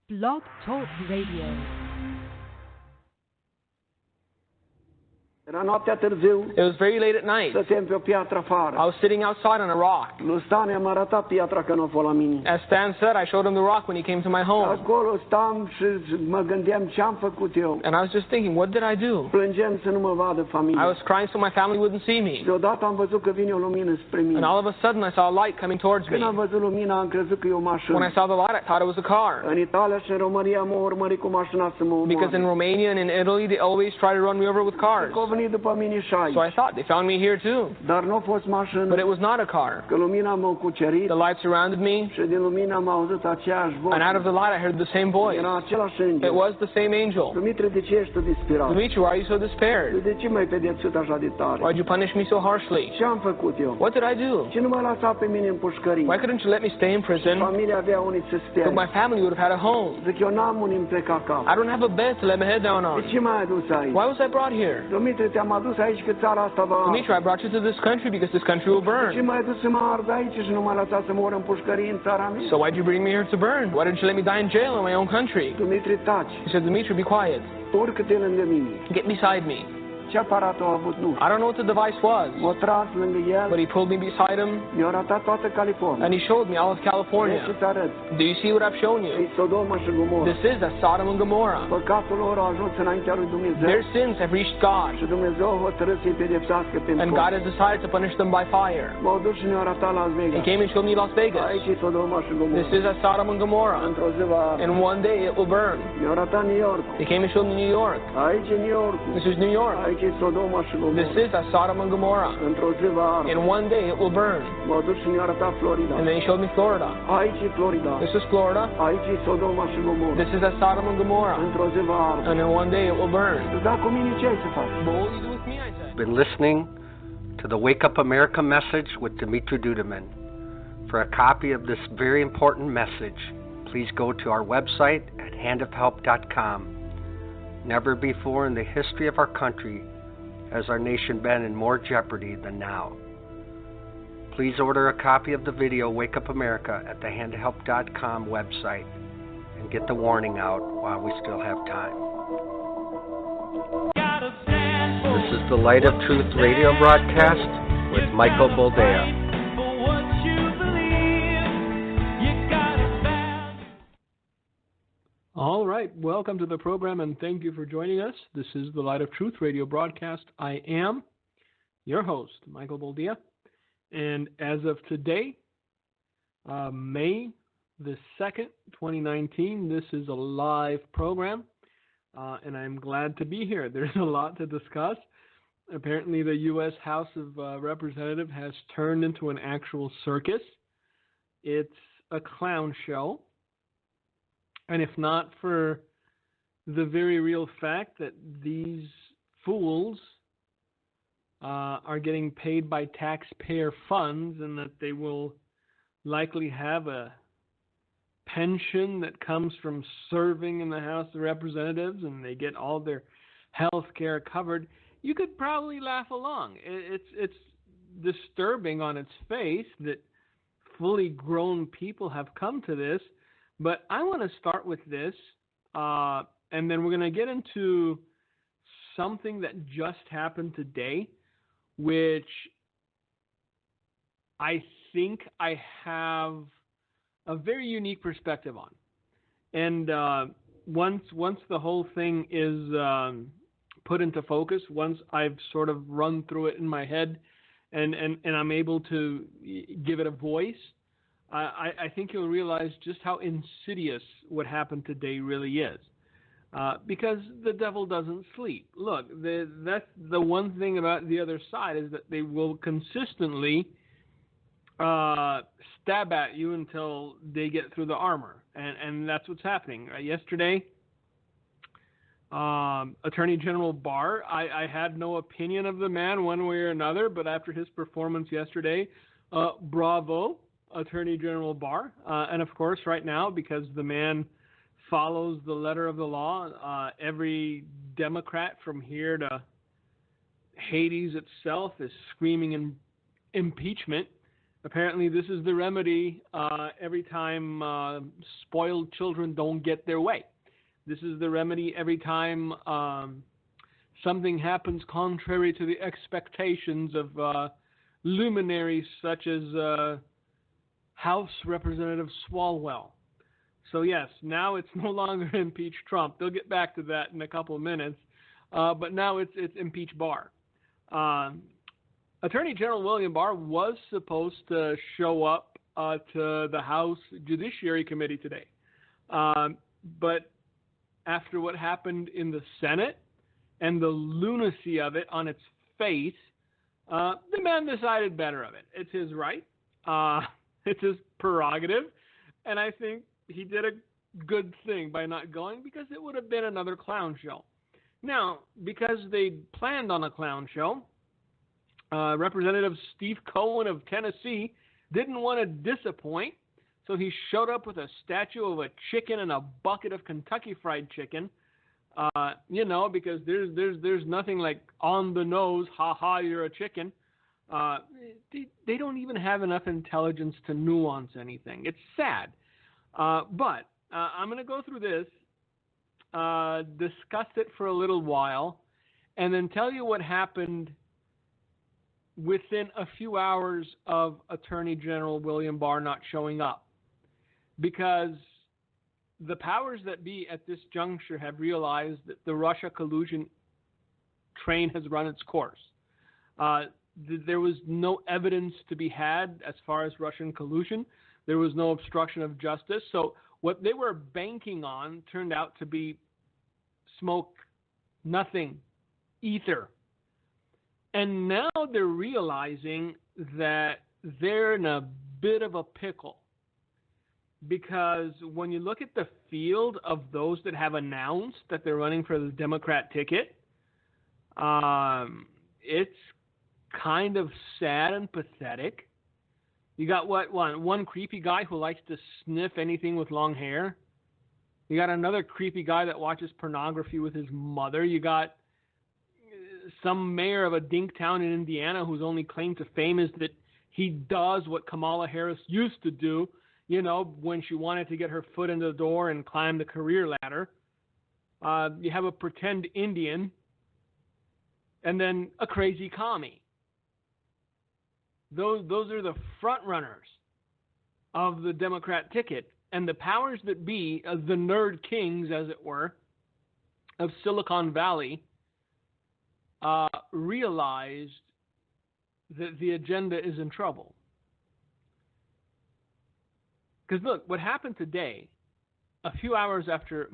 Blog Talk Radio. Era noaptea târziu, It was very late at night. stăteam pe o piatră afară. I was sitting outside on a rock. Lui Stan i-am arătat piatra că nu a fost la mine. As Stan said, I showed him the rock when he came to my home. Acolo stam și mă gândeam ce am făcut eu. And I was just thinking, what did I do? Plângeam să nu mă vadă I familia. was crying so my family wouldn't see me. Deodată am văzut că vine o lumină spre And mine. all of a sudden, I saw a light coming towards me. Când am văzut lumina, am crezut că e o When I mașină. saw the light, I thought it was a car. În Italia și în România m-au urmărit cu mașina să mă Because in omoare. Romania and in Italy, they always try to run me over with cars. Că au venit după mine și aici. So I thought, they found me here too. Dar nu a fost But mașină, it was not a car. că lumina m-a cucerit The light surrounded me, și din lumină am auzit aceeași voce. and out of the light, I heard the same voice. Era același It înger. was the same angel. Dumitru, de ce ești tu disperat? Dimitri, why are you so despaired? De ce m-ai pedepsit așa de tare? Why'd you punish me so harshly? Ce am făcut eu? What did I do? Ce nu m-a lăsat pe mine în pușcărie? Why couldn't you let me stay in prison? Familia avea unii să stea. So my family would have had a home. Zic, eu n-am unii îmi pleca cap. I don't have a bed to let my head down De on. ce m-ai adus aici? Why was I brought here? Dumitru, te-am adus aici că țara asta va arde. Dimitri, I brought you to this country because this country will Ce burn. m-ai adus să mă ard aici și nu m-ai lăsat să mor în pușcărie în țara mea? So why'd you bring me here to burn? Why didn't you let me die in jail in my own country? Dumitru, taci. He said, Dimitri, be quiet. Urcă-te lângă mine. Get beside me. Ce aparat a avut? Nu. I don't know what the device was, M-a tras lângă el, but he pulled me beside him mi-a arătat toată California. and he showed me all of Vrei California. să-ți arăt. Do you see what I've shown E you? Sodoma și Gomorra. This is a Sodom and Gomorrah. Păcatul lor a ajuns înaintea lui Dumnezeu. Their sins have reached God, Și Dumnezeu a hotărât să-i pedepsească pe and God has decided to punish them by fire. M-au dus și ne-au arătat Las He Vegas. came and showed me Las Vegas. Aici e Sodoma și This Gomorra. is a Sodom and Gomorrah. Într-o zi va arde. And one day it will burn. Mi-au arătat New York. He came and showed me New York. Aici e New York. This is New York. Aici e Sodoma și This Gomorra. is a Sodom and Gomorrah. Într-o zi va arde. And one day it will burn. M-au dus și ne-au arătat Florida. And then he showed me Florida. Aici e Florida. This is Florida. Aici e Sodoma și Gomorra. This is a Sodom and Gomorrah. Într-o zi va arde. And then one day it will burn. Da, cu mine ce ai să faci? But what will you do with me, I said? Been listening to the Wake Up America message with Dimitri Duduman. For a copy of this very important message, please go to our website at handofhelp.com. Never before in the history of our country has our nation been in more jeopardy than now. Please order a copy of the video Wake Up America at the handofhelp.com website and get the warning out while we still have time. This is the Light of Truth radio broadcast with Michael Boldea. All right, welcome to the program and thank you for joining us. This is the Light of Truth radio broadcast. I am your host, Michael Boldea, and as of today, May the 2nd, 2019, this is a live program, and I'm glad to be here. There's a lot to discuss. Apparently, the U.S. House of Representatives has turned into an actual circus. It's a clown show. And if not for the very real fact that these fools are getting paid by taxpayer funds and that they will likely have a pension that comes from serving in the House of Representatives and they get all their health care covered, you could probably laugh along. It's disturbing on its face that fully grown people have come to this. But I want to start with this, and then we're going to get into something that just happened today, which I think I have a very unique perspective on. And once the whole thing is put into focus, once I've sort of run through it in my head and I'm able to give it a voice, I think you'll realize just how insidious what happened today really is. Because the devil doesn't sleep. Look, that's the one thing about the other side is that they will consistently stab at you until they get through the armor. And that's what's happening. Yesterday, Attorney General Barr, I had no opinion of the man one way or another, but after his performance yesterday, bravo, Attorney General Barr. And of course, right now, because the man follows the letter of the law, every Democrat from here to Hades itself is screaming in impeachment. Apparently, this is the remedy every time spoiled children don't get their way. This is the remedy every time something happens contrary to the expectations of luminaries such as House Representative Swalwell. So yes, now it's no longer impeach Trump. They'll get back to that in a couple of minutes. But now it's impeach Barr. Attorney General William Barr was supposed to show up to the House Judiciary Committee today. But after what happened in the Senate and the lunacy of it on its face, the man decided better of it. It's his right. It's his prerogative. And I think he did a good thing by not going, because it would have been another clown show. Now, because they planned on a clown show, Representative Steve Cohen of Tennessee didn't want to disappoint, so he showed up with a statue of a chicken and a bucket of Kentucky Fried Chicken. Because there's nothing like on the nose, ha ha, you're a chicken. They don't even have enough intelligence to nuance anything. It's sad. But I'm going to go through this, discuss it for a little while, and then tell you what happened within a few hours of Attorney General William Barr not showing up. Because the powers that be at this juncture have realized that the Russia collusion train has run its course. There was no evidence to be had as far as Russian collusion. There was no obstruction of justice. So what they were banking on turned out to be smoke, nothing, ether. And now they're realizing that they're in a bit of a pickle. Because when you look at the field of those that have announced that they're running for the Democrat ticket, it's kind of sad and pathetic. You got one creepy guy who likes to sniff anything with long hair. You got another creepy guy that watches pornography with his mother. You got some mayor of a dink town in Indiana whose only claim to fame is that he does what Kamala Harris used to do, when she wanted to get her foot in the door and climb the career ladder. You have a pretend Indian, and then a crazy commie. Those are the front runners of the Democrat ticket. And the powers that be, the nerd kings, as it were, of Silicon Valley, realized that the agenda is in trouble. Because look, what happened today, a few hours after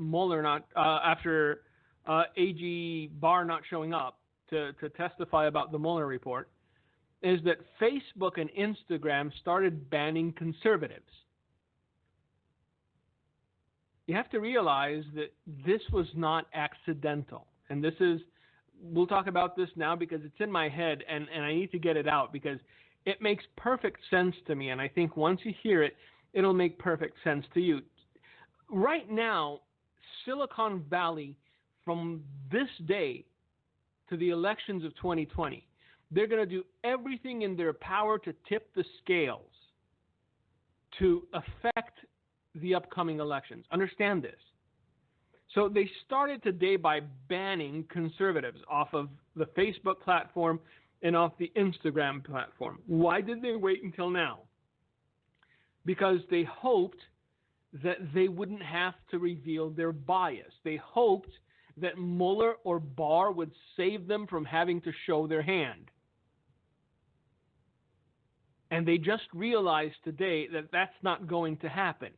AG Barr not showing up to testify about the Mueller report, is that Facebook and Instagram started banning conservatives. You have to realize that this was not accidental. And we'll talk about this now because it's in my head and I need to get it out because it makes perfect sense to me. And I think once you hear it, it'll make perfect sense to you. Right now, Silicon Valley, from this day to the elections of 2020, they're going to do everything in their power to tip the scales to affect the upcoming elections. Understand this. So they started today by banning conservatives off of the Facebook platform and off the Instagram platform. Why did they wait until now? Because they hoped that they wouldn't have to reveal their bias. They hoped that Mueller or Barr would save them from having to show their hand. And they just realized today that that's not going to happen.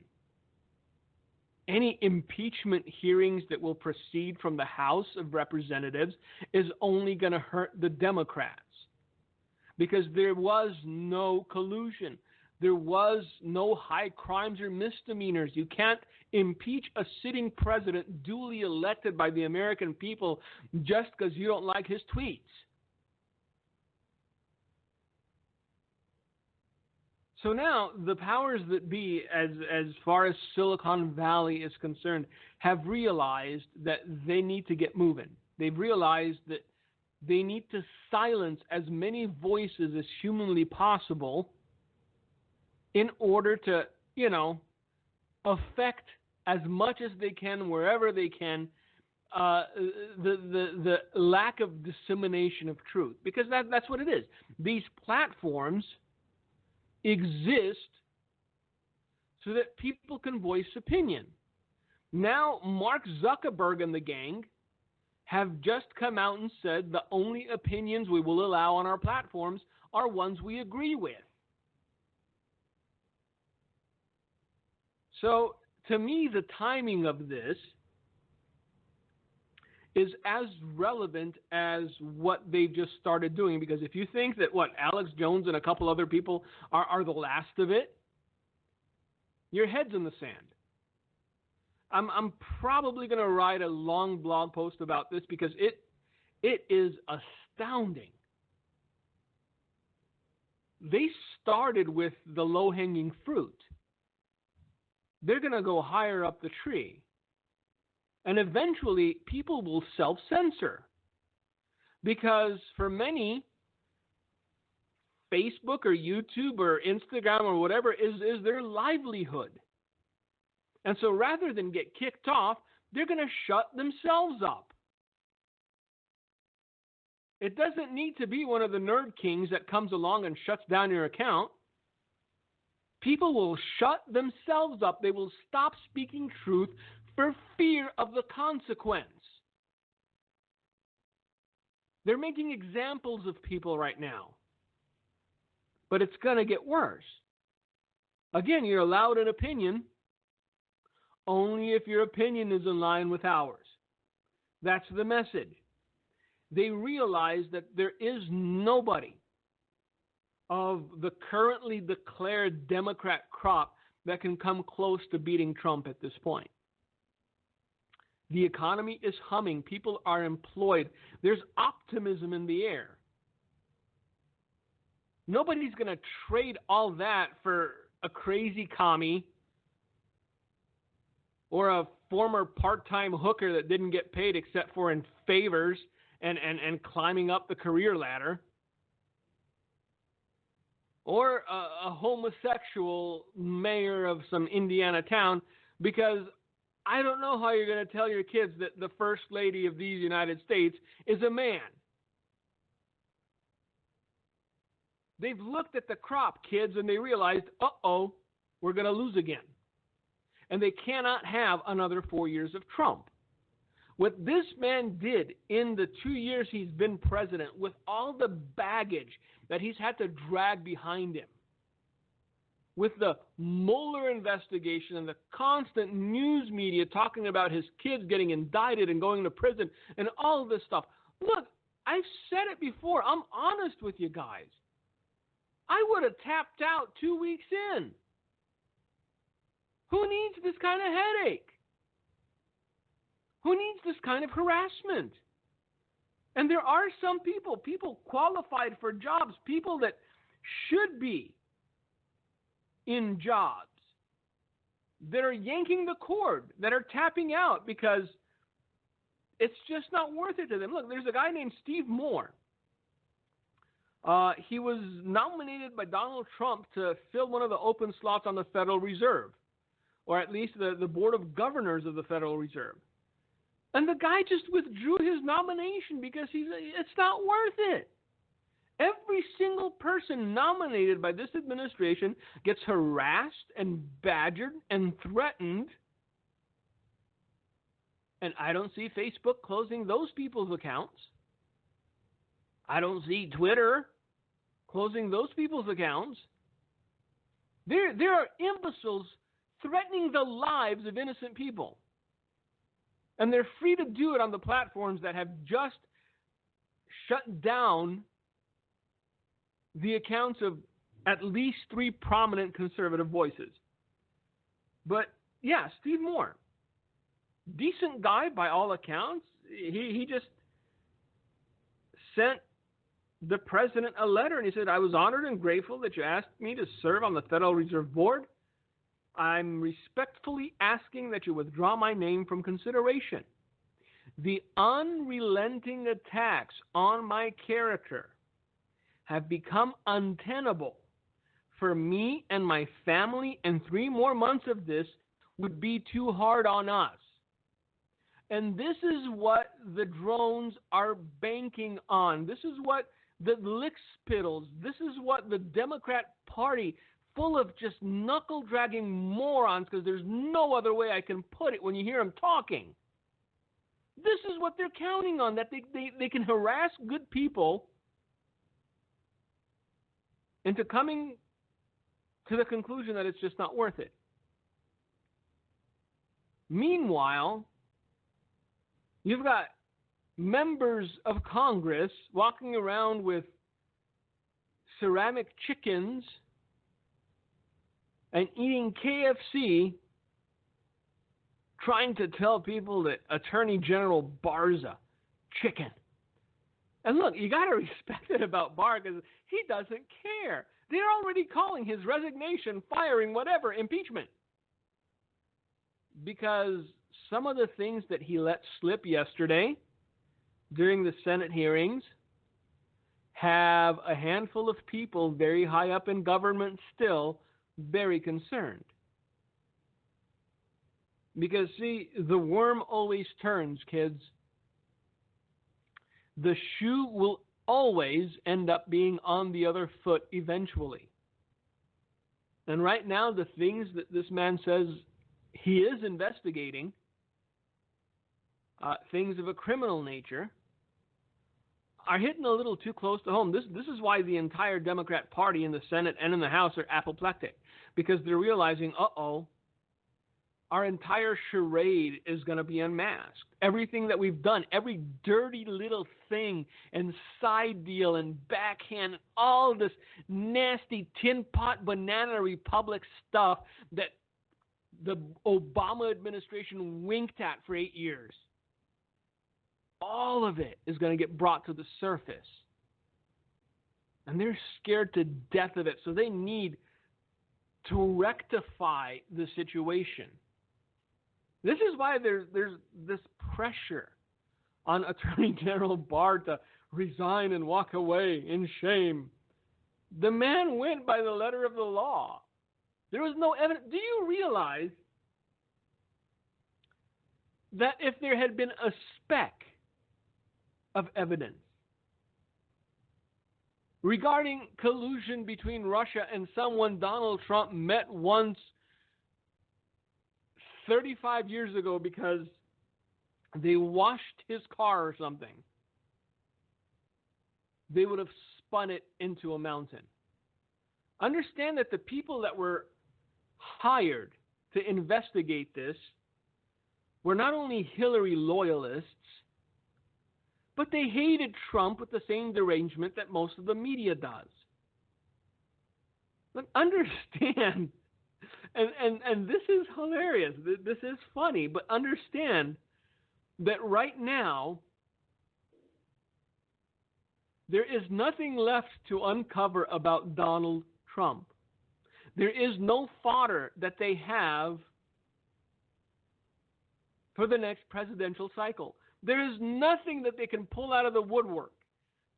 Any impeachment hearings that will proceed from the House of Representatives is only going to hurt the Democrats. Because there was no collusion. There was no high crimes or misdemeanors. You can't impeach a sitting president duly elected by the American people just because you don't like his tweets. So now the powers that be, as far as Silicon Valley is concerned, have realized that they need to get moving. They've realized that they need to silence as many voices as humanly possible in order to, affect as much as they can, wherever they can, the lack of dissemination of truth. Because that's what it is. These platforms exist so that people can voice opinion. Now, Mark Zuckerberg and the gang have just come out and said the only opinions we will allow on our platforms are ones we agree with. So, to me, the timing of this is as relevant as what they've just started doing. Because if you think that, Alex Jones and a couple other people are the last of it, your head's in the sand. I'm probably going to write a long blog post about this because it is astounding. They started with the low-hanging fruit. They're going to go higher up the tree. And eventually, people will self-censor. Because for many, Facebook or YouTube or Instagram or whatever is their livelihood. And so rather than get kicked off, they're going to shut themselves up. It doesn't need to be one of the nerd kings that comes along and shuts down your account. People will shut themselves up. They will stop speaking truth for fear of the consequence. They're making examples of people right now. But it's going to get worse. Again, you're allowed an opinion only if your opinion is in line with ours. That's the message. They realize that there is nobody of the currently declared Democrat crop that can come close to beating Trump at this point. The economy is humming. People are employed. There's optimism in the air. Nobody's going to trade all that for a crazy commie or a former part-time hooker that didn't get paid except for in favors and climbing up the career ladder. Or a homosexual mayor of some Indiana town, because I don't know how you're going to tell your kids that the first lady of these United States is a man. They've looked at the crop, kids, and they realized, we're going to lose again. And they cannot have another 4 years of Trump. What this man did in the 2 years he's been president, with all the baggage that he's had to drag behind him, with the Mueller investigation and the constant news media talking about his kids getting indicted and going to prison and all of this stuff. Look, I've said it before. I'm honest with you guys. I would have tapped out 2 weeks in. Who needs this kind of headache? Who needs this kind of harassment? And there are some people qualified for jobs, people that should be in jobs, that are yanking the cord, that are tapping out because it's just not worth it to them. Look, there's a guy named Steve Moore. He was nominated by Donald Trump to fill one of the open slots on the Federal Reserve, or at least the Board of Governors of the Federal Reserve. And the guy just withdrew his nomination because it's not worth it. Every single person nominated by this administration gets harassed and badgered and threatened. And I don't see Facebook closing those people's accounts. I don't see Twitter closing those people's accounts. There are imbeciles threatening the lives of innocent people. And they're free to do it on the platforms that have just shut down the accounts of at least 3 prominent conservative voices. But, yeah, Steve Moore, decent guy by all accounts. He just sent the president a letter, and he said, I was honored and grateful that you asked me to serve on the Federal Reserve Board. I'm respectfully asking that you withdraw my name from consideration. The unrelenting attacks on my character have become untenable for me and my family, and 3 more months of this would be too hard on us. And this is what the drones are banking on. This is what the lickspittles, this is what the Democrat Party, full of just knuckle-dragging morons, because there's no other way I can put it when you hear them talking. This is what they're counting on, that they can harass good people into coming to the conclusion that it's just not worth it. Meanwhile, you've got members of Congress walking around with ceramic chickens and eating KFC, trying to tell people that Attorney General Barr's a chicken. And look, you got to respect it about Barr because he doesn't care. They're already calling his resignation, firing, whatever, impeachment. Because some of the things that he let slip yesterday during the Senate hearings have a handful of people very high up in government still very concerned. Because, see, the worm always turns, kids. The shoe will always end up being on the other foot eventually. And right now, the things that this man says he is investigating, things of a criminal nature, are hitting a little too close to home. This is why the entire Democrat Party in the Senate and in the House are apoplectic. Because they're realizing, our entire charade is going to be unmasked. Everything that we've done, every dirty little thing and side deal and backhand, all this nasty tin pot banana republic stuff that the Obama administration winked at for 8 years. All of it is going to get brought to the surface. And they're scared to death of it, so they need to rectify the situation. This is why there's this pressure on Attorney General Barr to resign and walk away in shame. The man went by the letter of the law. There was no evidence. Do you realize that if there had been a speck of evidence regarding collusion between Russia and someone Donald Trump met once 35 years ago because they washed his car or something, they would have spun it into a mountain. Understand that the people that were hired to investigate this were not only Hillary loyalists, but they hated Trump with the same derangement that most of the media does. But understand, and this is hilarious, this is funny, but understand that right now, there is nothing left to uncover about Donald Trump. There is no fodder that they have for the next presidential cycle. There is nothing that they can pull out of the woodwork.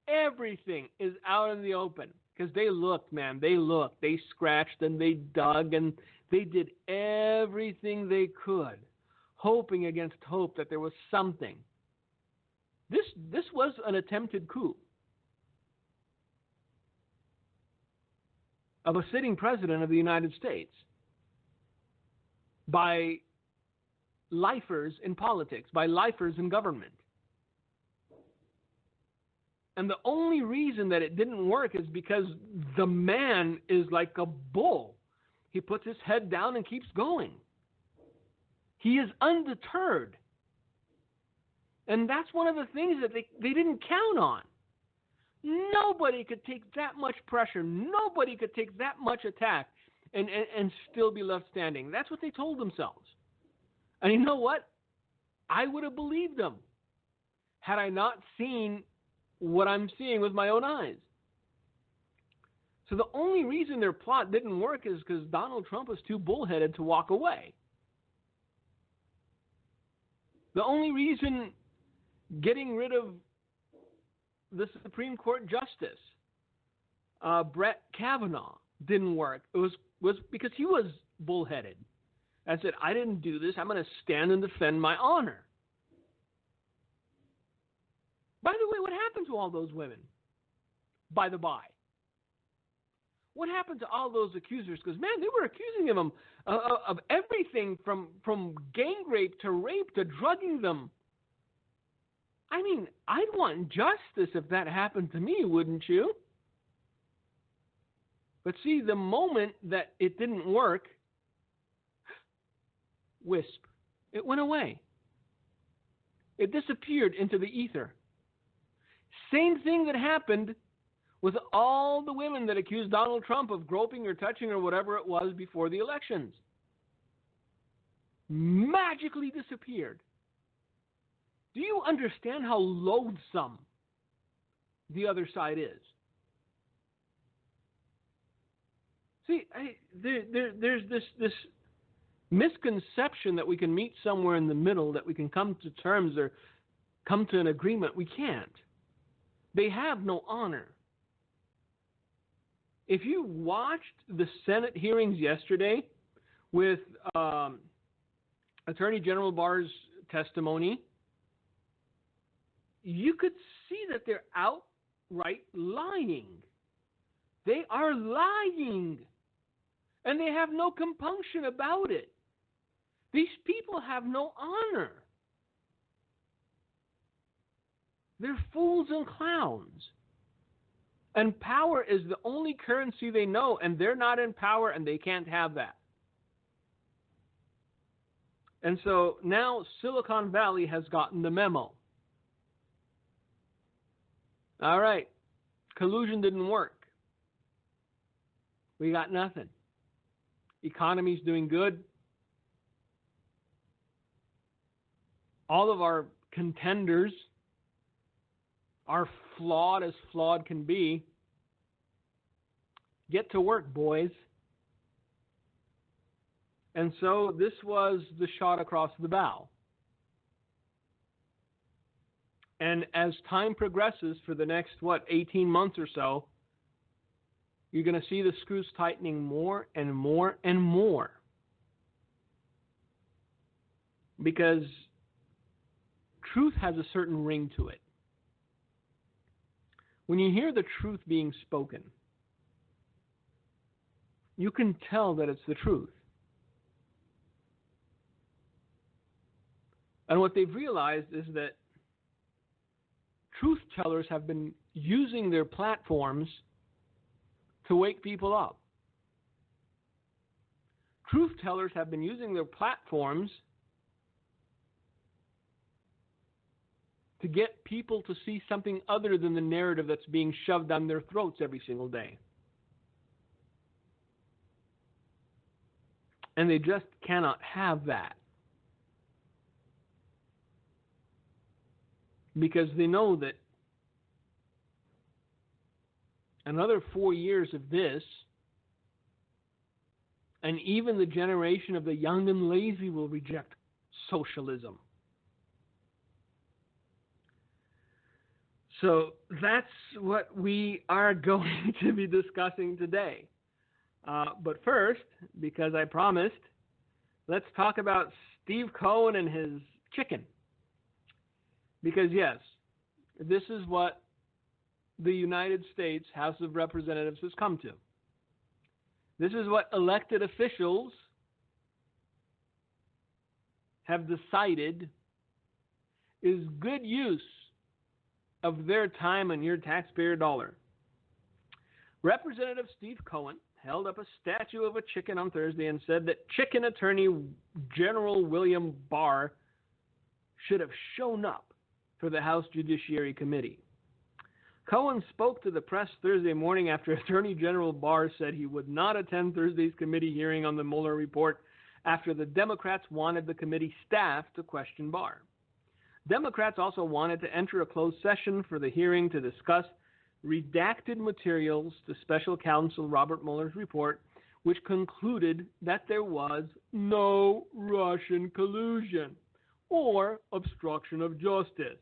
Everything is out in the open because they looked, man. They looked. They scratched and they dug and they did everything they could, hoping against hope that there was something. This was an attempted coup of a sitting president of the United States by lifers in politics, by lifers in government. And the only reason that it didn't work is because the man is like a bull. He puts his head down and keeps going. He is undeterred. And that's one of the things that they didn't count on. Nobody could take that much pressure. Nobody could take that much attack and still be left standing. That's what they told themselves. And you know what? I would have believed them had I not seen what I'm seeing with my own eyes. So the only reason their plot didn't work is because Donald Trump was too bullheaded to walk away. The only reason getting rid of the Supreme Court Justice, Brett Kavanaugh, didn't work, it was because he was bullheaded. I said, I didn't do this. I'm going to stand and defend my honor. By the way, what happened to all those women? By the by. What happened to all those accusers? Because, man, they were accusing them of everything from gang rape to drugging them. I mean, I'd want justice if that happened to me, wouldn't you? But see, the moment that it didn't work, wisp, it went away. It disappeared into the ether. Same thing that happened with all the women that accused Donald Trump of groping or touching or whatever it was before the elections. Magically disappeared. Do you understand how loathsome the other side is? See, there's this misconception that we can meet somewhere in the middle, that we can come to terms or come to an agreement. We can't. They have no honor. If you watched the Senate hearings yesterday with Attorney General Barr's testimony, you could see that they're outright lying. They are lying. And they have no compunction about it. These people have no honor. They're fools and clowns. And power is the only currency they know, and they're not in power, and they can't have that. And so now Silicon Valley has gotten the memo. All right, collusion didn't work. We got nothing. Economy's doing good. All of our contenders are flawed as flawed can be. Get to work, boys. And so this was the shot across the bow. And as time progresses for the next, 18 months or so, you're going to see the screws tightening more and more and more. Because truth has a certain ring to it. When you hear the truth being spoken, you can tell that it's the truth. And what they've realized is that truth tellers have been using their platforms to wake people up. Truth tellers have been using their platforms to get people to see something other than the narrative that's being shoved down their throats every single day. And they just cannot have that. Because they know that another 4 years of this, and even the generation of the young and lazy will reject socialism. So that's what we are going to be discussing today. But first, because I promised, let's talk about Steve Cohen and his chicken. Because yes, this is what the United States House of Representatives has come to. This is what elected officials have decided is good use of their time and your taxpayer dollar. Representative Steve Cohen held up a statue of a chicken on Thursday and said that Chicken Attorney General William Barr should have shown up for the House Judiciary Committee. Cohen spoke to the press Thursday morning after Attorney General Barr said he would not attend Thursday's committee hearing on the Mueller report after the Democrats wanted the committee staff to question Barr. Democrats also wanted to enter a closed session for the hearing to discuss redacted materials to Special Counsel Robert Mueller's report, which concluded that there was no Russian collusion or obstruction of justice.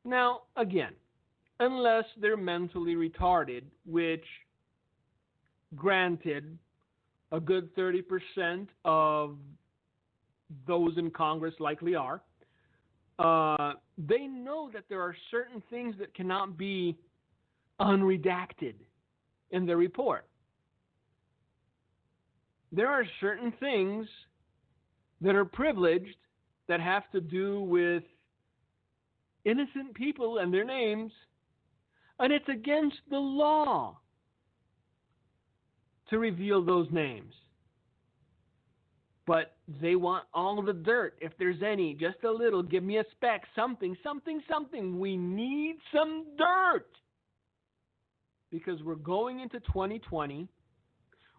Now, again, unless they're mentally retarded, which granted, a good 30% of those in Congress likely are. They know that there are certain things that cannot be unredacted in the report. There are certain things that are privileged that have to do with innocent people and their names, and it's against the law to reveal those names. But they want all the dirt, if there's any, just a little. Give me a speck, something. We need some dirt. Because we're going into 2020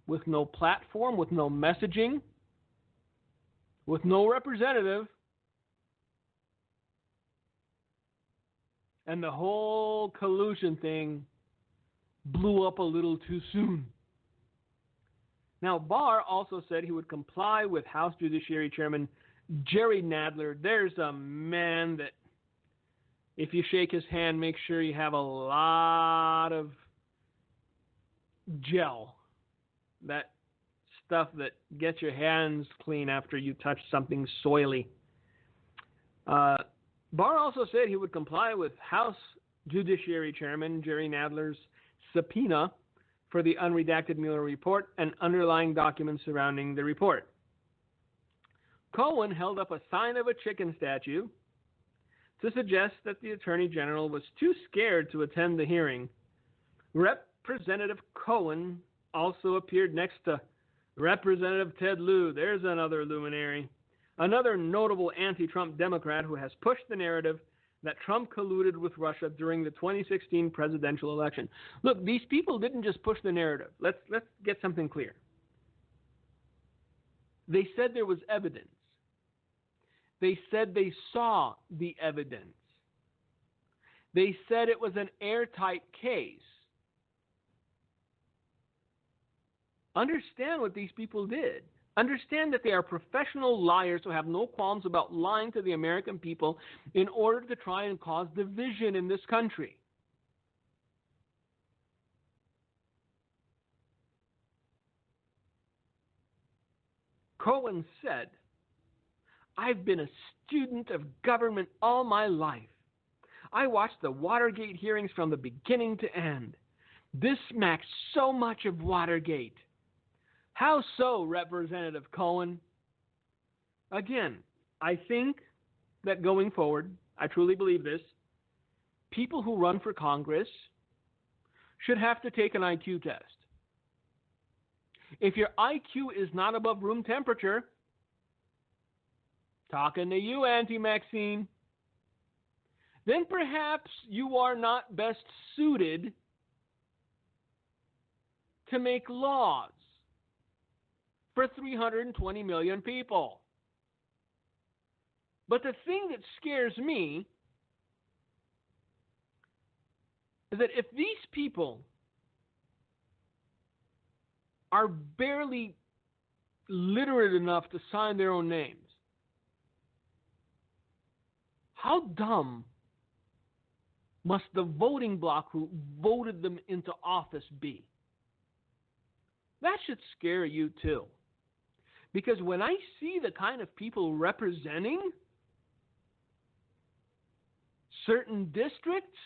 with no platform, with no messaging, with no representative, and the whole collusion thing blew up a little too soon. Now, Barr also said he would comply with House Judiciary Chairman Jerry Nadler. There's a man that, if you shake his hand, make sure you have a lot of gel. That stuff that gets your hands clean after you touch something soily. Barr also said he would comply with House Judiciary Chairman Jerry Nadler's subpoena for the unredacted Mueller report and underlying documents surrounding the report. Cohen held up a sign of a chicken statue to suggest that the Attorney General was too scared to attend the hearing. Representative Cohen also appeared next to Representative Ted Lieu. There's another luminary. Another notable anti-Trump Democrat who has pushed the narrative that Trump colluded with Russia during the 2016 presidential election. Look, these people didn't just push the narrative. Let's get something clear. They said there was evidence. They said they saw the evidence. They said it was an airtight case. Understand what these people did. Understand that they are professional liars who have no qualms about lying to the American people in order to try and cause division in this country. Cohen said, "I've been a student of government all my life. I watched the Watergate hearings from the beginning to end. This smacks so much of Watergate." How so, Representative Cohen? Again, I think that going forward, I truly believe this, people who run for Congress should have to take an IQ test. If your IQ is not above room temperature, talking to you, Anti-Maxine, then perhaps you are not best suited to make laws for 320 million people. But the thing that scares me is that if these people are barely literate enough to sign their own names, how dumb must the voting bloc who voted them into office be? That should scare you too. Because when I see the kind of people representing certain districts,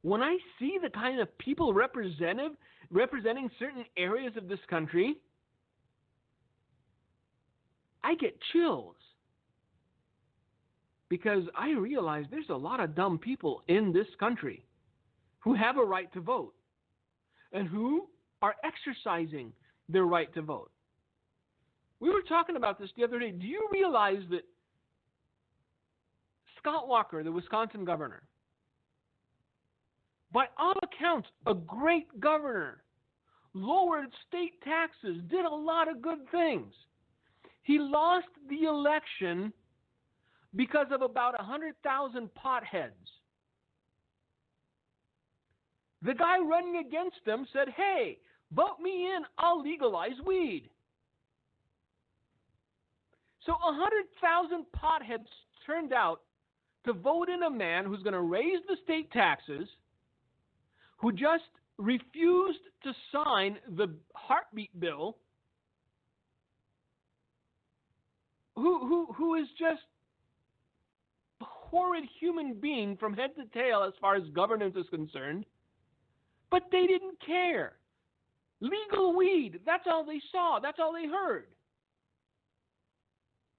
when I see the kind of people representing certain areas of this country, I get chills. Because I realize there's a lot of dumb people in this country who have a right to vote and who are exercising their right to vote. We were talking about this the other day. Do you realize that Scott Walker, the Wisconsin governor, by all accounts, a great governor, lowered state taxes, did a lot of good things. He lost the election because of about 100,000 potheads. The guy running against him said, "Hey, vote me in, I'll legalize weed." So 100,000 potheads turned out to vote in a man who's going to raise the state taxes, who just refused to sign the heartbeat bill, who is just a horrid human being from head to tail as far as governance is concerned, but they didn't care. Legal weed, that's all they saw, that's all they heard.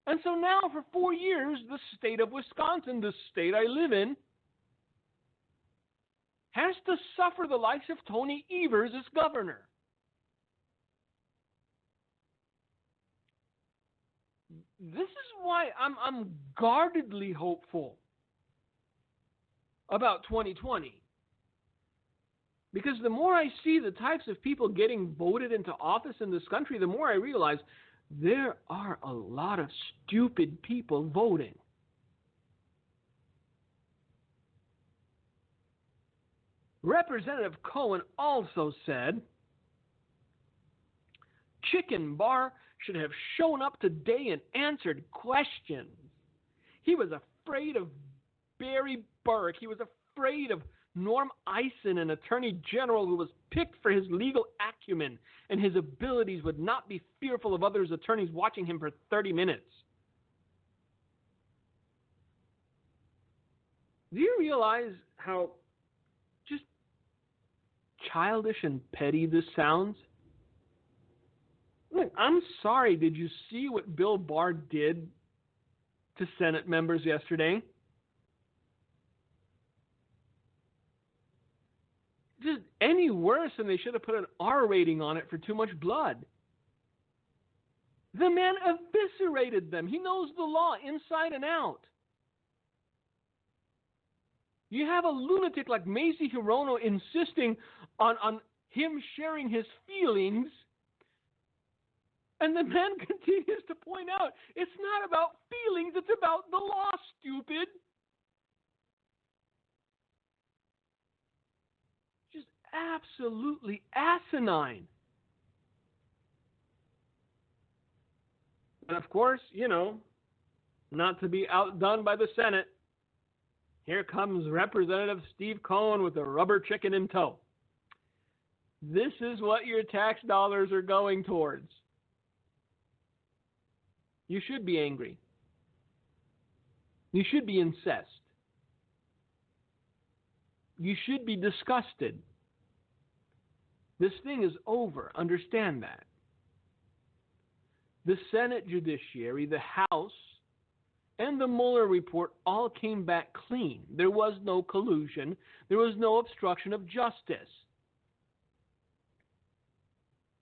And so now for 4 years, the state of Wisconsin, the state I live in, has to suffer the likes of Tony Evers as governor. This is why I'm guardedly hopeful about 2020. Because the more I see the types of people getting voted into office in this country, the more I realize there are a lot of stupid people voting. Representative Cohen also said Chicken Bar should have shown up today and answered questions. He was afraid of Barry Burke. He was afraid of Norm Eisen, an attorney general who was picked for his legal acumen, and his abilities would not be fearful of others' attorneys watching him for 30 minutes. Do you realize how just childish and petty this sounds? Look, I'm sorry, did you see what Bill Barr did to Senate members yesterday? Just any worse than they should have put an R rating on it for too much blood. The man eviscerated them. He knows the law inside and out. You have a lunatic like Macy Hirono insisting on him sharing his feelings, and the man continues to point out, it's not about feelings, it's about the law, stupid. Just absolutely asinine. And of course, not to be outdone by the Senate, here comes Representative Steve Cohen with a rubber chicken in tow. This is what your tax dollars are going towards. You should be angry. You should be incensed. You should be disgusted. This thing is over. Understand that. The Senate Judiciary, the House, and the Mueller report all came back clean. There was no collusion. There was no obstruction of justice.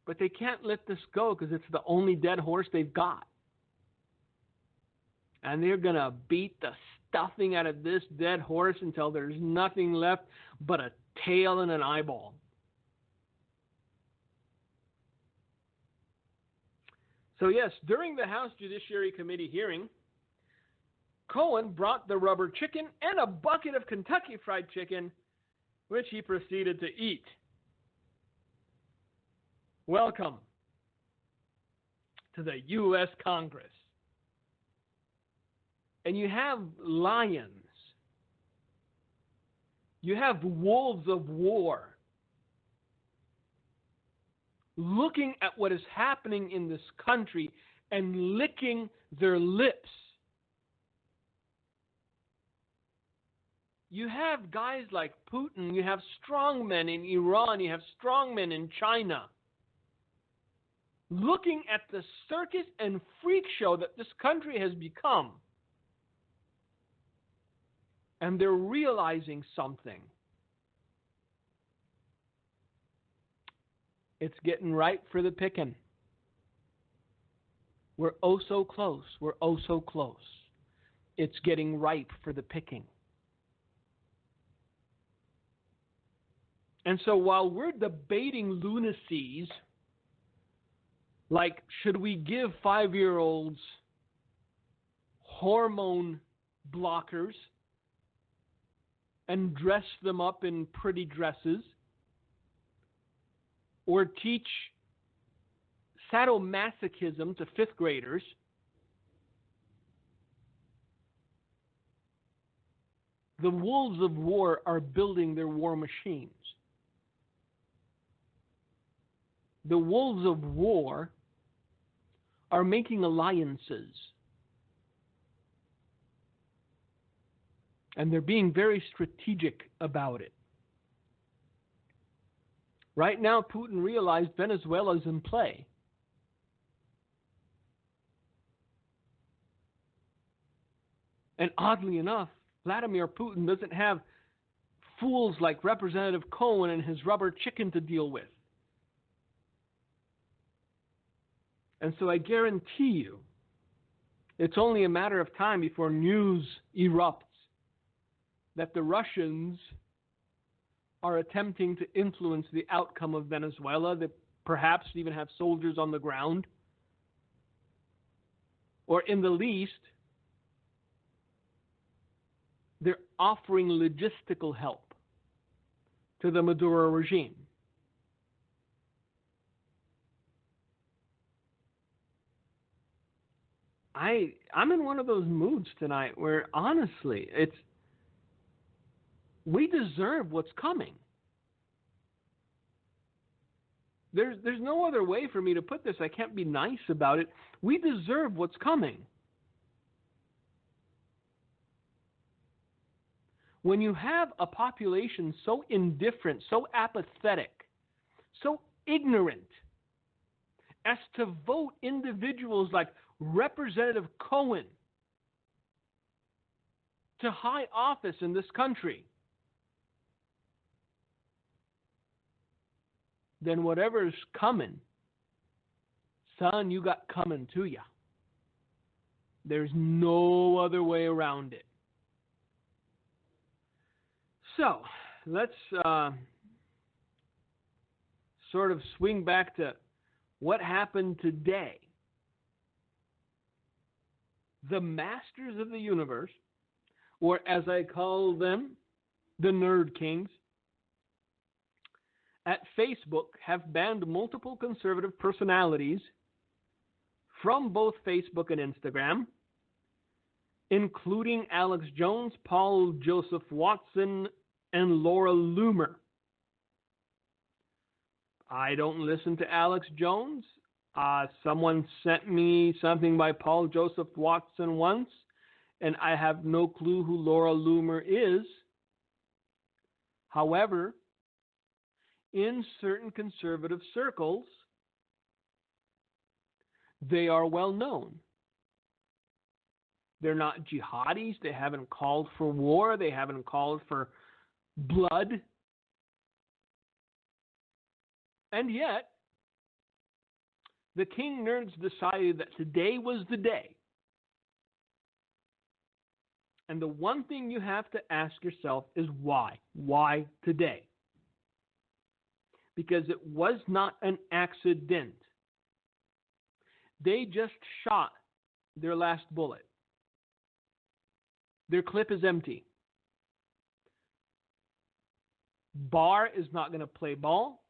But they can't let this go because it's the only dead horse they've got. And they're going to beat the stuffing out of this dead horse until there's nothing left but a tail and an eyeball. So yes, during the House Judiciary Committee hearing, Cohen brought the rubber chicken and a bucket of Kentucky Fried Chicken, which he proceeded to eat. Welcome to the U.S. Congress. And you have lions. You have wolves of war looking at what is happening in this country and licking their lips. You have guys like Putin, you have strongmen in Iran, you have strongmen in China, looking at the circus and freak show that this country has become. And they're realizing something. It's getting ripe for the picking. We're oh so close. We're oh so close. It's getting ripe for the picking. And so while we're debating lunacies, like should we give 5-year-olds hormone blockers and dress them up in pretty dresses, or teach sadomasochism to 5th graders, the wolves of war are building their war machines. the wolves of war are making alliances. And they're being very strategic about it. Right now, Putin realized Venezuela is in play. And oddly enough, Vladimir Putin doesn't have fools like Representative Cohen and his rubber chicken to deal with. And so I guarantee you, it's only a matter of time before news erupts that the Russians are attempting to influence the outcome of Venezuela, that perhaps even have soldiers on the ground, or in the least, they're offering logistical help to the Maduro regime. I'm in one of those moods tonight where, honestly, we deserve what's coming. There's no other way for me to put this. I can't be nice about it. We deserve what's coming. When you have a population so indifferent, so apathetic, so ignorant as to vote individuals like Representative Cohen to high office in this country, then whatever's coming, son, you got coming to you. There's no other way around it. So, let's sort of swing back to what happened today. The masters of the universe, or as I call them, the Nerd Kings, at Facebook have banned multiple conservative personalities from both Facebook and Instagram, including Alex Jones, Paul Joseph Watson, and Laura Loomer. I don't listen to Alex Jones. Someone sent me something by Paul Joseph Watson once, and I have no clue who Laura Loomer is. However, in certain conservative circles, they are well known. They're not jihadis. They haven't called for war. They haven't called for blood. And yet, the King Nerds decided that today was the day. And the one thing you have to ask yourself is why? Why today? Because it was not an accident. They just shot their last bullet. Their clip is empty. Barr is not going to play ball.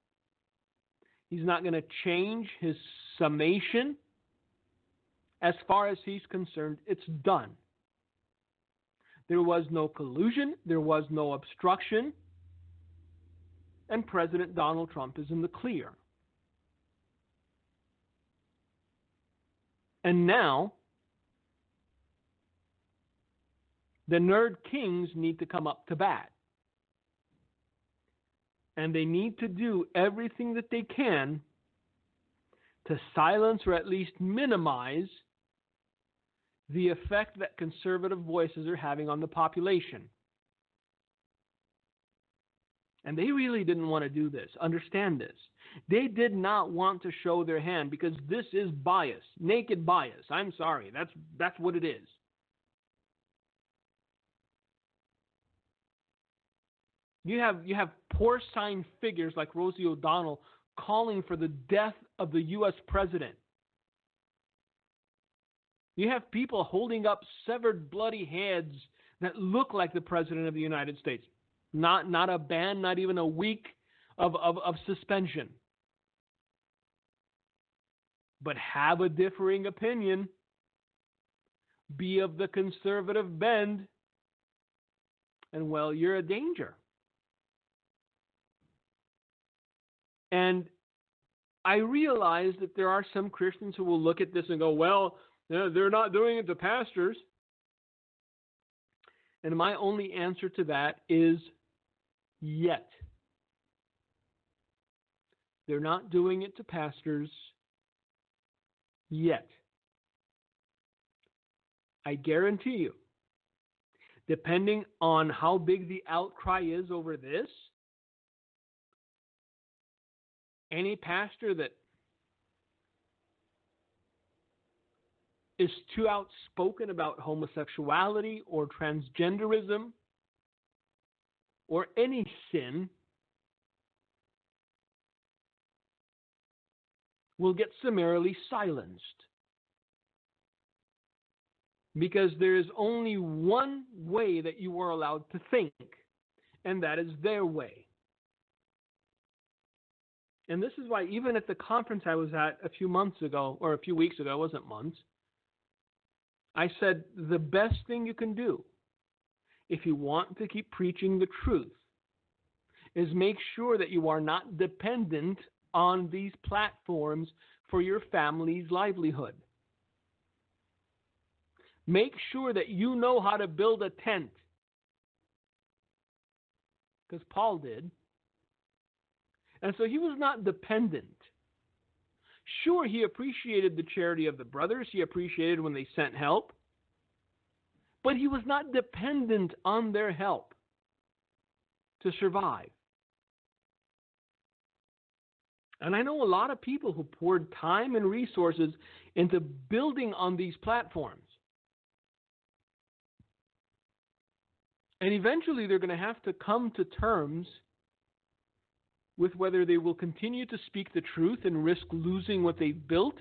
He's not going to change his summation. As far as he's concerned, it's done. There was no collusion. There was no obstruction. And President Donald Trump is in the clear. And now, the Nerd Kings need to come up to bat. And they need to do everything that they can to silence or at least minimize the effect that conservative voices are having on the population. And they really didn't want to do this. Understand this. They did not want to show their hand because this is bias, naked bias. I'm sorry. That's what it is. You have porcine figures like Rosie O'Donnell calling for the death of the U.S. president. You have people holding up severed bloody heads that look like the president of the United States. Not a ban, not even a week of suspension. But have a differing opinion. Be of the conservative bend. And, well, you're a danger. And I realize that there are some Christians who will look at this and go, well, they're not doing it to pastors. And my only answer to that is yet. They're not doing it to pastors yet. I guarantee you, depending on how big the outcry is over this, any pastor that is too outspoken about homosexuality or transgenderism or any sin will get summarily silenced. Because there is only one way that you are allowed to think, and that is their way. And this is why even at the conference I was at a few months ago, or a few weeks ago, it wasn't months, I said the best thing you can do if you want to keep preaching the truth is make sure that you are not dependent on these platforms for your family's livelihood. Make sure that you know how to build a tent. Because Paul did. And so he was not dependent. Sure, he appreciated the charity of the brothers. He appreciated when they sent help. But he was not dependent on their help to survive. And I know a lot of people who poured time and resources into building on these platforms. And eventually they're going to have to come to terms with whether they will continue to speak the truth and risk losing what they've built,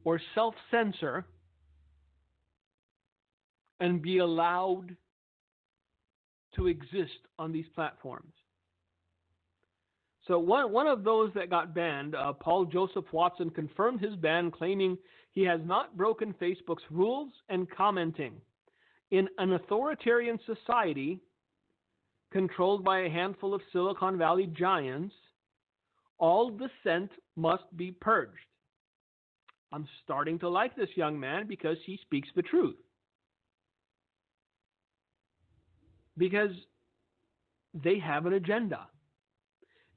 or self-censor and be allowed to exist on these platforms. So one of those that got banned, Paul Joseph Watson, confirmed his ban, claiming he has not broken Facebook's rules and commenting. In an authoritarian society controlled by a handful of Silicon Valley giants, all dissent must be purged. I'm starting to like this young man because he speaks the truth. Because they have an agenda.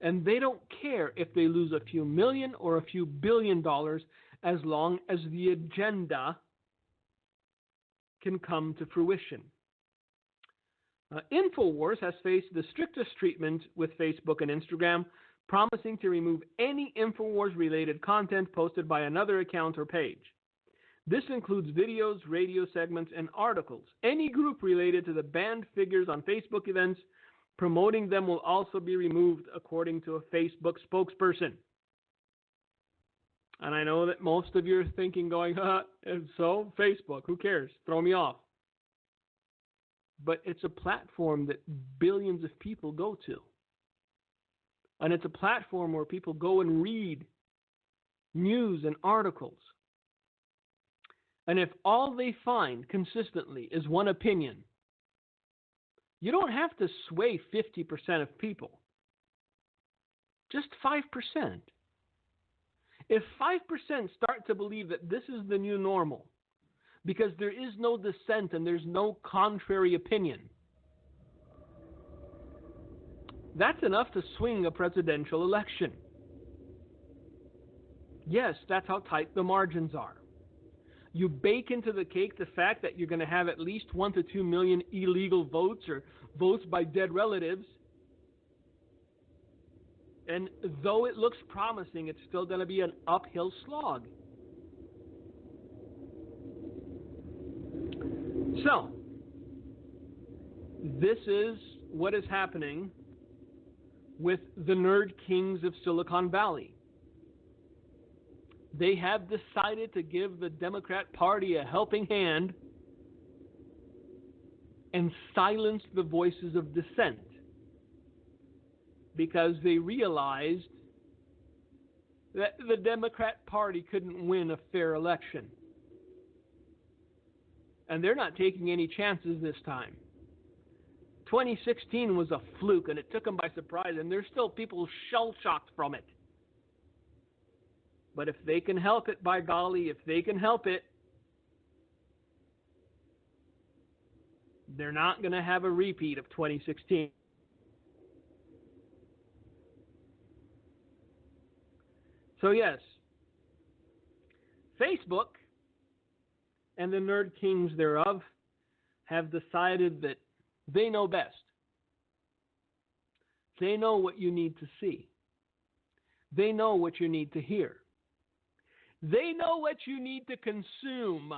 And they don't care if they lose a few million or a few billion dollars as long as the agenda can come to fruition. InfoWars has faced the strictest treatment with Facebook and Instagram, promising to remove any InfoWars-related content posted by another account or page. This includes videos, radio segments, and articles. Any group related to the banned figures on Facebook events promoting them will also be removed, according to a Facebook spokesperson. And I know that most of you are thinking, going, so Facebook, who cares? Throw me off. But it's a platform that billions of people go to. And it's a platform where people go and read news and articles. And if all they find consistently is one opinion, you don't have to sway 50% of people. Just 5%. If 5% start to believe that this is the new normal, because there is no dissent and there's no contrary opinion, that's enough to swing a presidential election. Yes, that's how tight the margins are. You bake into the cake the fact that you're going to have at least 1 to 2 million illegal votes or votes by dead relatives. And though it looks promising, it's still going to be an uphill slog. So, this is what is happening with the nerd kings of Silicon Valley. They have decided to give the Democrat Party a helping hand and silence the voices of dissent, because they realized that the Democrat Party couldn't win a fair election. And they're not taking any chances this time. 2016 was a fluke, and it took them by surprise, and there's still people shell-shocked from it. But if they can help it, by golly, if they can help it, they're not going to have a repeat of 2016. So yes, Facebook and the nerd kings thereof have decided that they know best. They know what you need to see. They know what you need to hear. They know what you need to consume.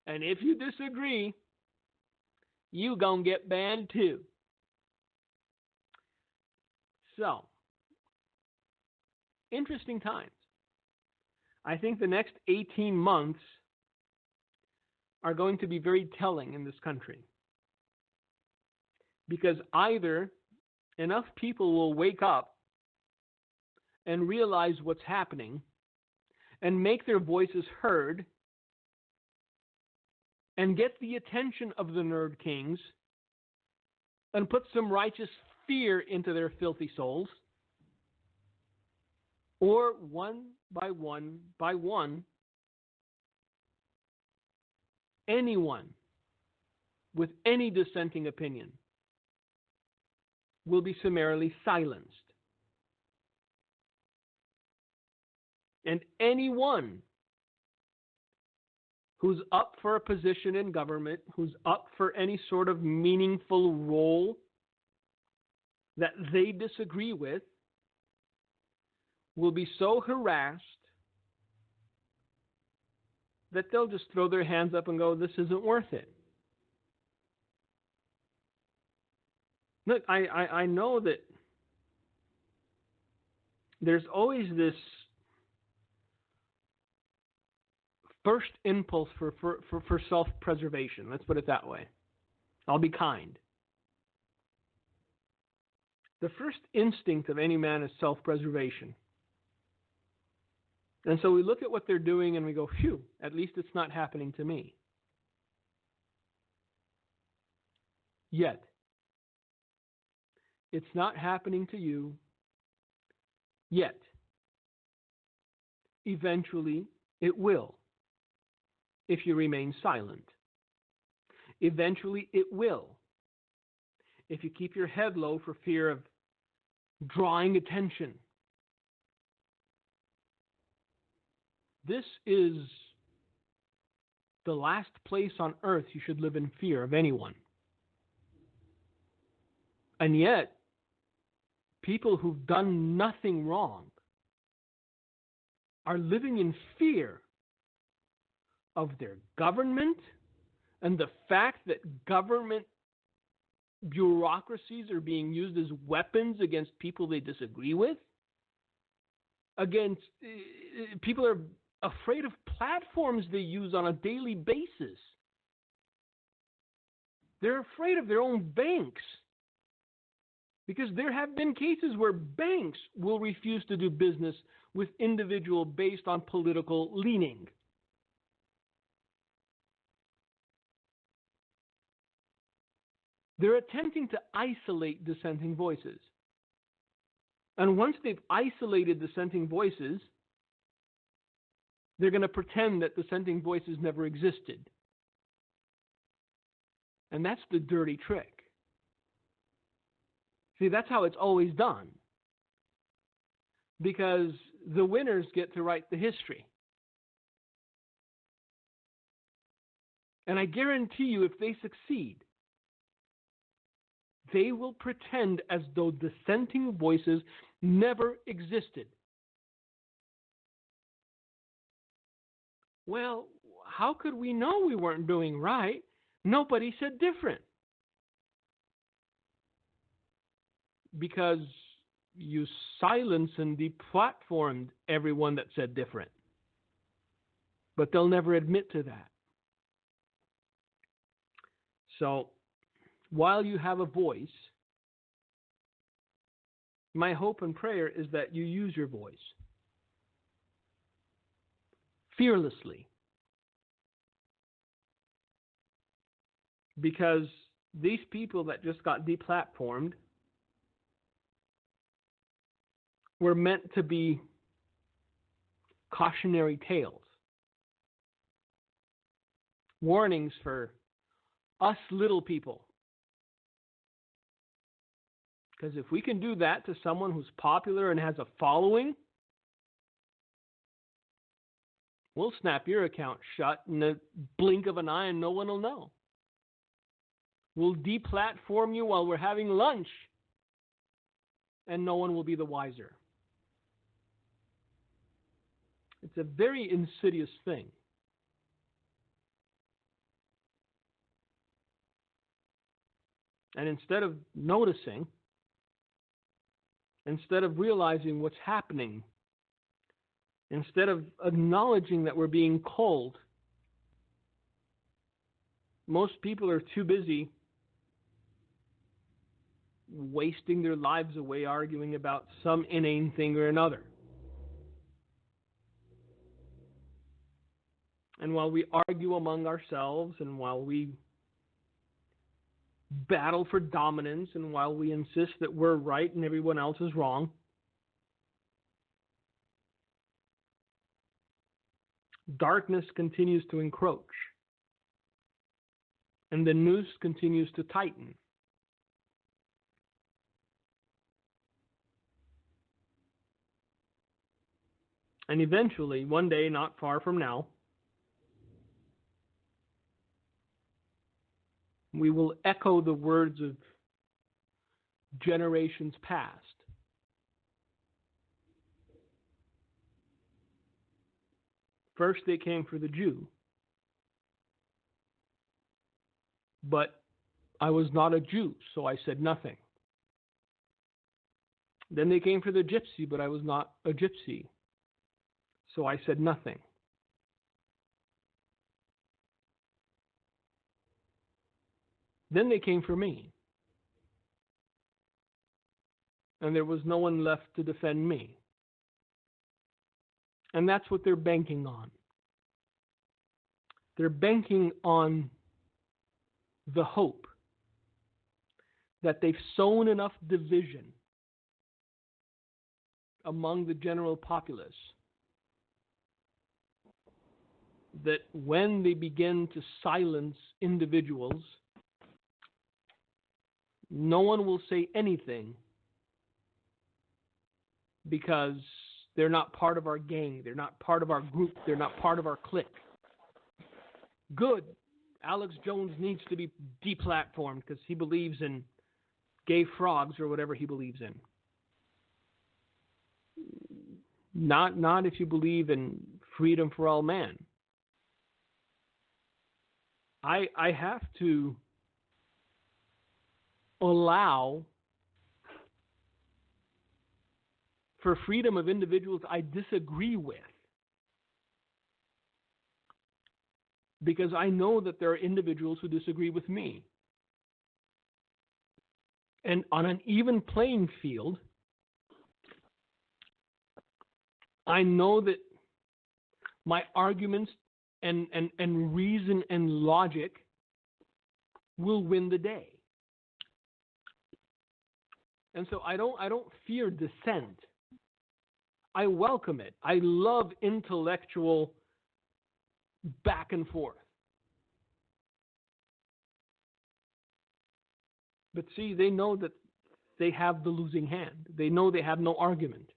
And if you disagree, you gonna get banned too. So, interesting times. I think the next 18 months are going to be very telling in this country. Because either enough people will wake up and realize what's happening and make their voices heard and get the attention of the nerd kings and put some righteous fear into their filthy souls, or one by one, anyone with any dissenting opinion will be summarily silenced. And anyone who's up for a position in government, who's up for any sort of meaningful role that they disagree with, will be so harassed that they'll just throw their hands up and go, this isn't worth it. Look, I know that there's always this first impulse for self-preservation. Let's put it that way. I'll be kind. The first instinct of any man is self-preservation. And so we look at what they're doing and we go, phew, at least it's not happening to me. Yet, it's not happening to you yet. Eventually, it will, if you remain silent. Eventually, it will, if you keep your head low for fear of drawing attention. This is the last place on earth you should live in fear of anyone. And yet, people who've done nothing wrong are living in fear of their government and the fact that government bureaucracies are being used as weapons against people they disagree with. Against people are afraid of platforms they use on a daily basis. They're afraid of their own banks. Because there have been cases where banks will refuse to do business with individuals based on political leaning. They're attempting to isolate dissenting voices. And once they've isolated dissenting voices, they're going to pretend that dissenting voices never existed. And that's the dirty trick. See, that's how it's always done. Because the winners get to write the history. And I guarantee you, if they succeed, they will pretend as though dissenting voices never existed. Well, how could we know we weren't doing right? Nobody said different. Because you silenced and deplatformed everyone that said different. But they'll never admit to that. So, while you have a voice, my hope and prayer is that you use your voice fearlessly. Because these people that just got deplatformed were meant to be cautionary tales, warnings for us little people. Because if we can do that to someone who's popular and has a following, we'll snap your account shut in the blink of an eye and no one will know. We'll deplatform you while we're having lunch and no one will be the wiser. It's a very insidious thing. And instead of noticing, instead of realizing what's happening, instead of acknowledging that we're being cold, most people are too busy wasting their lives away arguing about some inane thing or another. And while we argue among ourselves, and while we battle for dominance, and while we insist that we're right and everyone else is wrong, darkness continues to encroach, and the noose continues to tighten. And eventually, one day, not far from now, we will echo the words of generations past. First they came for the Jew, but I was not a Jew, so I said nothing. Then they came for the gypsy, but I was not a gypsy, so I said nothing. Then they came for me, and there was no one left to defend me. And that's what they're banking on. They're banking on the hope that they've sown enough division among the general populace that when they begin to silence individuals, no one will say anything because they're not part of our gang, they're not part of our group, they're not part of our clique. Good. Alex Jones needs to be deplatformed because he believes in gay frogs or whatever he believes in. Not if you believe in freedom for all man. I have to allow for freedom of individuals I disagree with, because I know that there are individuals who disagree with me. And on an even playing field, I know that my arguments and reason and logic will win the day. And so I don't fear dissent. I welcome it. I love intellectual back and forth. But see, they know that they have the losing hand. They know they have no argument.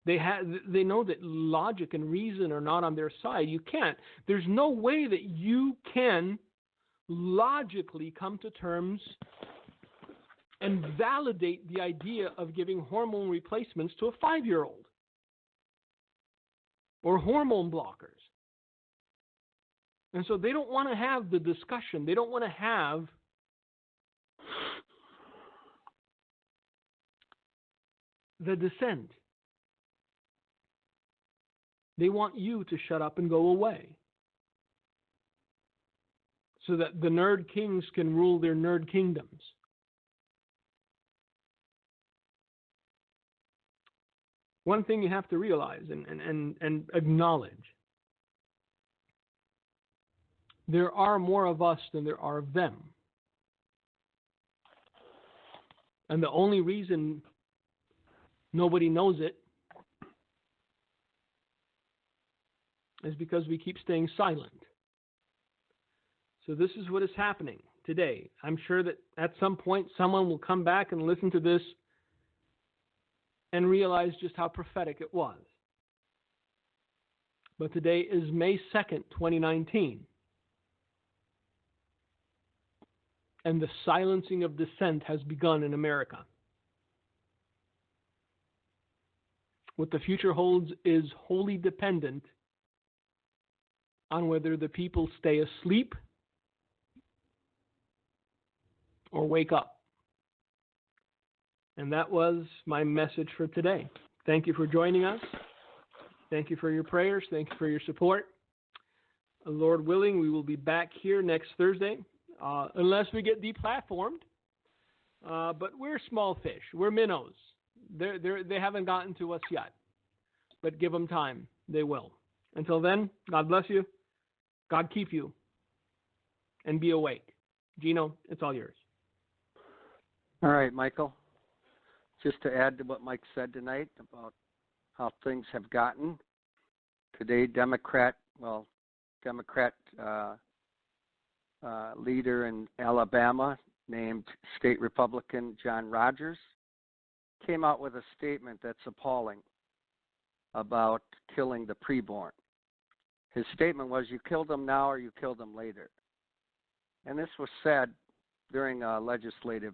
They know that logic and reason are not on their side. You can't. There's no way that you can logically come to terms and validate the idea of giving hormone replacements to a 5-year-old or hormone blockers. And so they don't want to have the discussion. They don't want to have the dissent. They want you to shut up and go away so that the nerd kings can rule their nerd kingdoms. One thing you have to realize and acknowledge, there are more of us than there are of them. And the only reason nobody knows it is because we keep staying silent. So this is what is happening today. I'm sure that at some point someone will come back and listen to this and realize just how prophetic it was. But today is May 2nd, 2019. And the silencing of dissent has begun in America. What the future holds is wholly dependent on whether the people stay asleep or wake up. And that was my message for today. Thank you for joining us. Thank you for your prayers. Thank you for your support. Lord willing, we will be back here next Thursday, unless we get deplatformed. But we're small fish. We're minnows. They haven't gotten to us yet. But give them time. They will. Until then, God bless you. God keep you. And be awake. Gino, it's all yours. All right, Michael. Just to add to what Mike said tonight about how things have gotten. Today, Democrat leader in Alabama named State Republican John Rogers came out with a statement that's appalling about killing the preborn. His statement was, you kill them now or you kill them later. And this was said during a legislative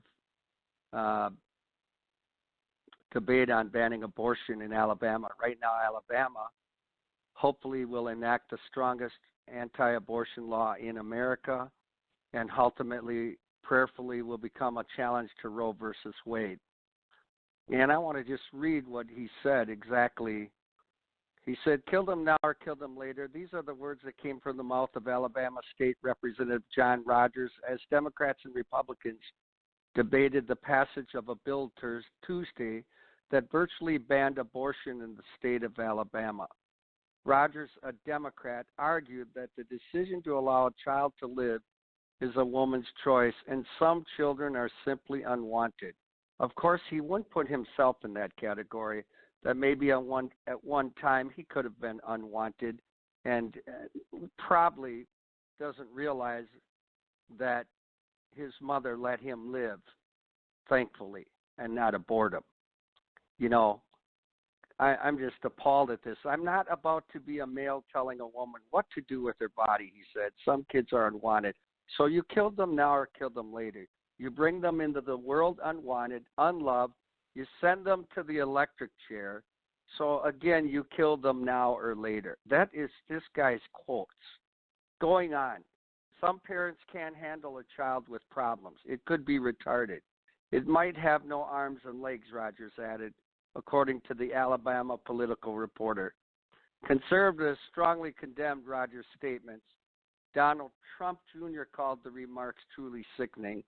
debate on banning abortion in Alabama. Right now, Alabama hopefully will enact the strongest anti-abortion law in America and ultimately, prayerfully, will become a challenge to Roe versus Wade. And I want to just read what he said exactly. He said, kill them now or kill them later. These are the words that came from the mouth of Alabama State Representative John Rogers as Democrats and Republicans debated the passage of a bill Tuesday that virtually banned abortion in the state of Alabama. Rogers, a Democrat, argued that the decision to allow a child to live is a woman's choice, and some children are simply unwanted. Of course, he wouldn't put himself in that category, that maybe at one time he could have been unwanted and probably doesn't realize that his mother let him live, thankfully, and not abort him. You know, I'm just appalled at this. I'm not about to be a male telling a woman what to do with her body, he said. Some kids are unwanted. So you kill them now or kill them later. You bring them into the world unwanted, unloved. You send them to the electric chair. So again, you kill them now or later. That is this guy's quotes. Going on. Some parents can't handle a child with problems. It could be retarded. It might have no arms and legs, Rogers added, according to the Alabama Political Reporter. Conservatives strongly condemned Rogers' statements. Donald Trump Jr. called the remarks truly sickening.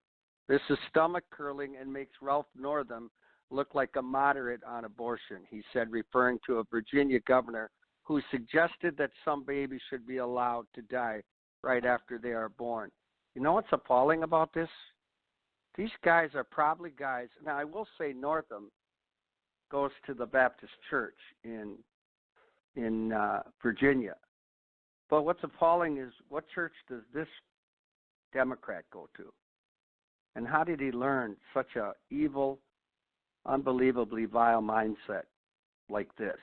This is stomach-curling and makes Ralph Northam look like a moderate on abortion, he said, referring to a Virginia governor who suggested that some babies should be allowed to die right after they are born. You know what's appalling about this? These guys are probably guys. Now, I will say Northam goes to the Baptist church in Virginia. But what's appalling is, what church does this Democrat go to? And how did he learn such a evil, unbelievably vile mindset like this?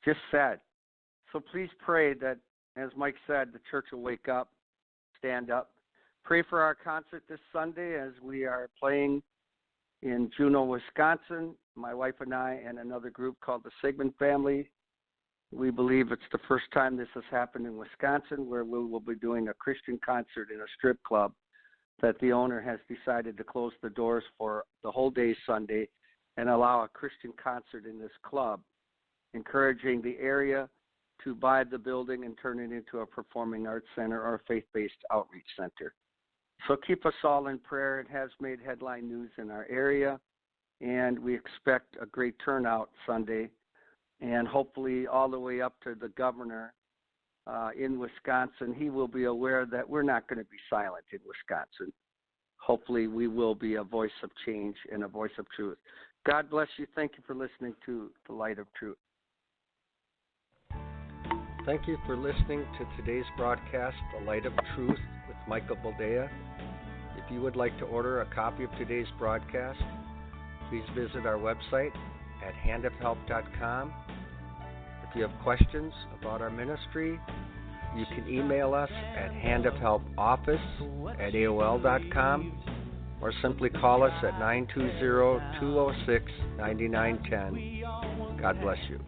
Just sad. So please pray that, as Mike said, the church will wake up, stand up. Pray for our concert this Sunday as we are playing in Juneau, Wisconsin. My wife and I and another group called the Sigmund Family. We believe it's the first time this has happened in Wisconsin, where we will be doing a Christian concert in a strip club that the owner has decided to close the doors for the whole day Sunday and allow a Christian concert in this club, encouraging the area to buy the building and turn it into a performing arts center or a faith-based outreach center. So keep us all in prayer. It has made headline news in our area, and we expect a great turnout Sunday, and hopefully all the way up to the governor in Wisconsin. He will be aware that we're not going to be silent in Wisconsin. Hopefully we will be a voice of change and a voice of truth. God bless you. Thank you for listening to The Light of Truth. Thank you for listening to today's broadcast, The Light of Truth with Michael Boldea. If you would like to order a copy of today's broadcast, please visit our website at handofhelp.com. If you have questions about our ministry, you can email us at handofhelpoffice@aol.com or simply call us at 920-206-9910. God bless you.